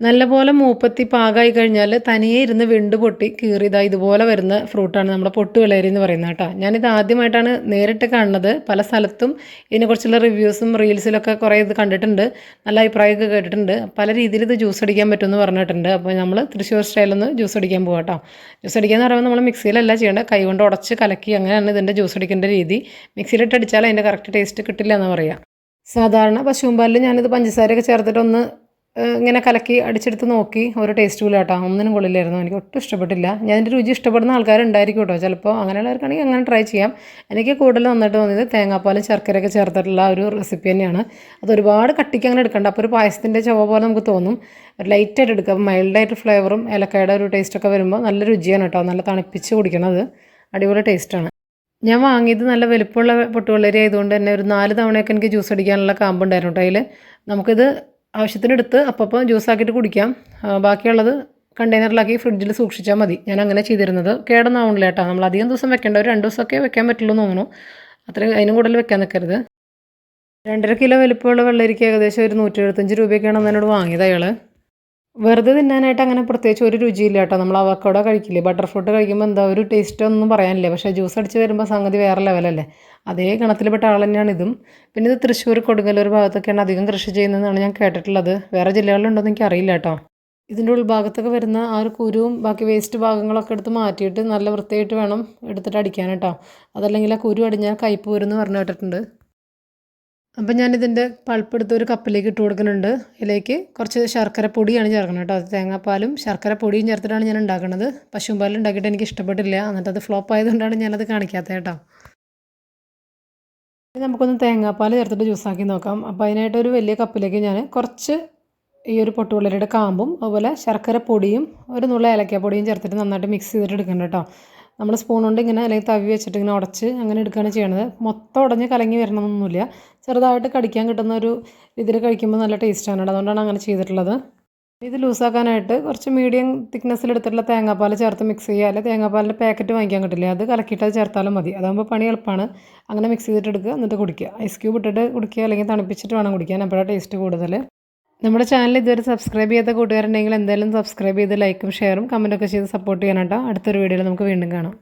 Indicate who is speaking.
Speaker 1: നല്ലപോലെ മൂപ്പത്തി പാകമായി കഴിഞ്ഞാൽ തനിയെ ഇരുന്ന് വിണ്ട് പൊട്ടി കീറിയതാ ഇതുപോലെ വരുന്ന ഫ്രൂട്ടാണ് നമ്മുടെ പൊട്ട് വെള്ളരി എന്ന് പറയുന്നത് കേട്ടോ. ഞാനിത് ആദ്യമായിട്ടാണ് നേരിട്ട് കാണുന്നത്. പല സ്ഥലത്തും ഇതിനെക്കുറിച്ചുള്ള റിവ്യൂസും റീൽസിലൊക്കെ കുറേ ഇത് കണ്ടിട്ടുണ്ട്, നല്ല അഭിപ്രായമൊക്കെ കേട്ടിട്ടുണ്ട്. പല രീതിയിൽ ഇത് ജ്യൂസ് അടിക്കാൻ പറ്റുമെന്ന് പറഞ്ഞിട്ടുണ്ട്. അപ്പോൾ നമ്മൾ തൃശ്ശൂർ സ്റ്റൈലൊന്ന് ജ്യൂസ് അടിക്കാൻ പോകാം കേട്ടോ. ജ്യൂസ് അടിക്കാന്ന് പറയുമ്പോൾ നമ്മൾ മിക്സിയിലല്ല ചെയ്യേണ്ടത്, കൈ കൊണ്ട് ഉടച്ച് കലക്കി അങ്ങനെയാണ് ഇതിൻ്റെ ജ്യൂസ് അടിക്കേണ്ട രീതി. മിക്സിയിലിട്ട് അടിച്ചാൽ അതിൻ്റെ കറക്റ്റ് ടേസ്റ്റ് കിട്ടില്ല എന്ന് പറയാം. സാധാരണ പശുമ്പാലിൽ ഞാനിത് പഞ്ചസാരയൊക്കെ ചേർത്തിട്ടൊന്ന് ഇങ്ങനെ കലക്കി അടിച്ചെടുത്ത് നോക്കി, ഒരു ടേസ്റ്റ് പോലും കേട്ടോ, ഒന്നിനും കൊള്ളില്ലായിരുന്നു. എനിക്ക് ഒട്ടും ഇഷ്ടപ്പെട്ടില്ല. ഞാൻ ഇതിൻ്റെ രുചി ഇഷ്ടപ്പെടുന്ന ആൾക്കാരുണ്ടായിരിക്കും കേട്ടോ, ചിലപ്പോൾ അങ്ങനെയുള്ളവർക്കാണെങ്കിൽ അങ്ങനെ ട്രൈ ചെയ്യാം. എനിക്ക് കൂടുതൽ നന്നായിട്ട് തോന്നിയത് തേങ്ങാപ്പാലും ശർക്കരയൊക്കെ ചേർത്തിട്ടുള്ള ഒരു റെസിപ്പി തന്നെയാണ്. അതൊരുപാട് കട്ടിക്ക് അങ്ങനെ എടുക്കണ്ട, അപ്പോൾ ഒരു പായസത്തിൻ്റെ ചുവ പോലെ നമുക്ക് തോന്നും. ഒരു ലൈറ്റായിട്ട് എടുക്കുക, അപ്പോൾ മൈൽഡായിട്ട് ഫ്ലേവറും ഏലക്കയുടെ ഒരു ടേസ്റ്റൊക്കെ വരുമ്പോൾ നല്ല രുചിയാണ് കേട്ടോ. നല്ല തണുപ്പിച്ച് കുടിക്കണത് അടിപൊളി ടേസ്റ്റാണ്. ഞാൻ വാങ്ങിയത് നല്ല വലുപ്പമുള്ള പൊട്ടുവെള്ളരി ആയതുകൊണ്ട് തന്നെ ഒരു 4 തവണയൊക്കെ എനിക്ക് ജ്യൂസ് അടിക്കാനുള്ള കാമ്പുണ്ടായിരുന്നു കേട്ടോ. അതിൽ നമുക്കിത് ആവശ്യത്തിനെടുത്ത് അപ്പം ജ്യൂസാക്കിയിട്ട് കുടിക്കാം. ബാക്കിയുള്ളത് കണ്ടെയ്നറിലാക്കി ഫ്രിഡ്ജിൽ സൂക്ഷിച്ചാൽ മതി. ഞാൻ അങ്ങനെ ചെയ്തിരുന്നത്. കേടൊന്നും ആവണില്ല കേട്ടോ. നമ്മൾ അധികം ദിവസം വെക്കേണ്ട, ഒരു 2 ദിവസമൊക്കെ വെക്കാൻ പറ്റുള്ളൂ എന്ന് തോന്നുന്നു. അത്രയും അതിനും കൂടുതൽ വെക്കാൻ നിൽക്കരുത്. 2.5 കിലോ വലുപ്പമുള്ള വെള്ളരിക്ക് ഏകദേശം ഒരു 175 രൂപയൊക്കെയാണ് എന്നോട് വാങ്ങിയത് അയാൾ. വെറുതെ തിന്നാനായിട്ട് അങ്ങനെ പ്രത്യേകിച്ച് ഒരു രുചിയില്ല കേട്ടോ. നമ്മൾ അവക്കോടോ കഴിക്കില്ലേ, ബട്ടർ ഫ്രൂട്ട് കഴിക്കുമ്പോൾ എന്താ ഒരു ടേസ്റ്റ് ഒന്നും പറയാനില്ല. പക്ഷേ ജ്യൂസ് അടിച്ച് വരുമ്പോൾ സംഗതി വേറെ ലെവലല്ലേ. അതേ ഗണത്തിൽപ്പെട്ട ആൾ തന്നെയാണ് ഇതും. പിന്നെ ഇത് തൃശ്ശൂർ കൊടുങ്ങല്ലൂർ ഭാഗത്തൊക്കെയാണ് അധികം കൃഷി ചെയ്യുന്നതെന്നാണ് ഞാൻ കേട്ടിട്ടുള്ളത്. വേറെ ജില്ലകളിലുണ്ടോയെന്ന് എനിക്ക് അറിയില്ല കേട്ടോ. ഇതിൻ്റെ ഉൾഭാഗത്തൊക്കെ വരുന്ന ആ ഒരു കുരുവും ബാക്കി വേസ്റ്റ് ഭാഗങ്ങളൊക്കെ എടുത്ത് മാറ്റിയിട്ട് നല്ല വൃത്തിയായിട്ട് വേണം എടുത്തിട്ട് അടിക്കാൻ കേട്ടോ. അതല്ലെങ്കിൽ ആ കുരു അടിഞ്ഞാൽ കയ്പ്പ് വരുമെന്ന് പറഞ്ഞു കേട്ടിട്ടുണ്ട്. അപ്പം ഞാനിതിൻ്റെ പൾപ്പ് എടുത്ത് ഒരു കപ്പിലേക്ക് ഇട്ട് കൊടുക്കുന്നുണ്ട്. ഇതിലേക്ക് കുറച്ച് ശർക്കര പൊടിയാണ് ചേർക്കുന്നത് കേട്ടോ. തേങ്ങാപ്പാലും ശർക്കര പൊടിയും ചേർത്തിട്ടാണ് ഞാൻ ഉണ്ടാക്കുന്നത്. പശുമ്പാലും ഉണ്ടാക്കിയിട്ട് എനിക്ക് ഇഷ്ടപ്പെട്ടില്ല, എന്നിട്ട് അത് ഫ്ലോപ്പ് ആയതുകൊണ്ടാണ് ഞാനത് കാണിക്കാത്തത് കേട്ടോ. നമുക്കൊന്ന് തേങ്ങാപ്പാൽ ചേർത്തിട്ട് ജ്യൂസാക്കി നോക്കാം. അപ്പോൾ അതിനായിട്ടൊരു വലിയ കപ്പിലേക്ക് ഞാൻ കുറച്ച് ഈ ഒരു പൊട്ടുവെള്ളരിയുടെ കാമ്പും അതുപോലെ ശർക്കര പൊടിയും ഒരു നുള്ള ഏലക്കാപ്പൊടിയും ചേർത്തിട്ട് നന്നായിട്ട് മിക്സ് ചെയ്തിട്ട് എടുക്കണം കേട്ടോ. നമ്മൾ സ്പൂൺ കൊണ്ട് ഇങ്ങനെ അല്ലെങ്കിൽ തവി വെച്ചിട്ട് ഇങ്ങനെ ഉടച്ച് അങ്ങനെ എടുക്കുകയാണ് ചെയ്യണത്. മൊത്തം ഉടഞ്ഞ് കലങ്ങി വരണമെന്നൊന്നുമില്ല, ചെറുതായിട്ട് കടിക്കാൻ കിട്ടുന്ന ഒരു ഇതിൽ കഴിക്കുമ്പോൾ നല്ല ടേസ്റ്റാണ് കേട്ടോ. അതുകൊണ്ടാണ് അങ്ങനെ ചെയ്തിട്ടുള്ളത്. ഇത് ലൂസാക്കാനായിട്ട് കുറച്ച് മീഡിയം തിക്നെസ്സിൽ എടുത്തിട്ടുള്ള തേങ്ങാപ്പാൽ ചേർത്ത് മിക്സ് ചെയ്യുക. അല്ലെങ്കിൽ തേങ്ങാപ്പാലിൻ്റെ പാക്കറ്റ് വാങ്ങിക്കാൻ കിട്ടില്ല, അത് കലക്കിയിട്ട് അത് ചേർത്താലും മതി. അതാകുമ്പോൾ പണി എളുപ്പമാണ്. അങ്ങനെ മിക്സ് ചെയ്തിട്ട് എടുക്കുക, എന്നിട്ട് കുടിക്കുക. ഐസ് ക്യൂബ് ഇട്ടിട്ട് കുടിക്കുക, അല്ലെങ്കിൽ തണുപ്പിച്ചിട്ട് വേണം കുടിക്കാൻ, അപ്പോഴാണ് ടേസ്റ്റ് കൂടുതൽ. നമ്മുടെ ചാനൽ ഇതുവരെ സബ്സ്ക്രൈബ് ചെയ്യാത്ത കൂട്ടുകാരുണ്ടെങ്കിൽ എന്തായാലും സബ്സ്ക്രൈബ് ചെയ്ത് ലൈക്കും ഷെയറും കമൻറ്റൊക്കെ ചെയ്ത് സപ്പോർട്ട് ചെയ്യാനാട്ടോ. അടുത്തൊരു വീഡിയോയിൽ നമുക്ക് വീണ്ടും കാണാം.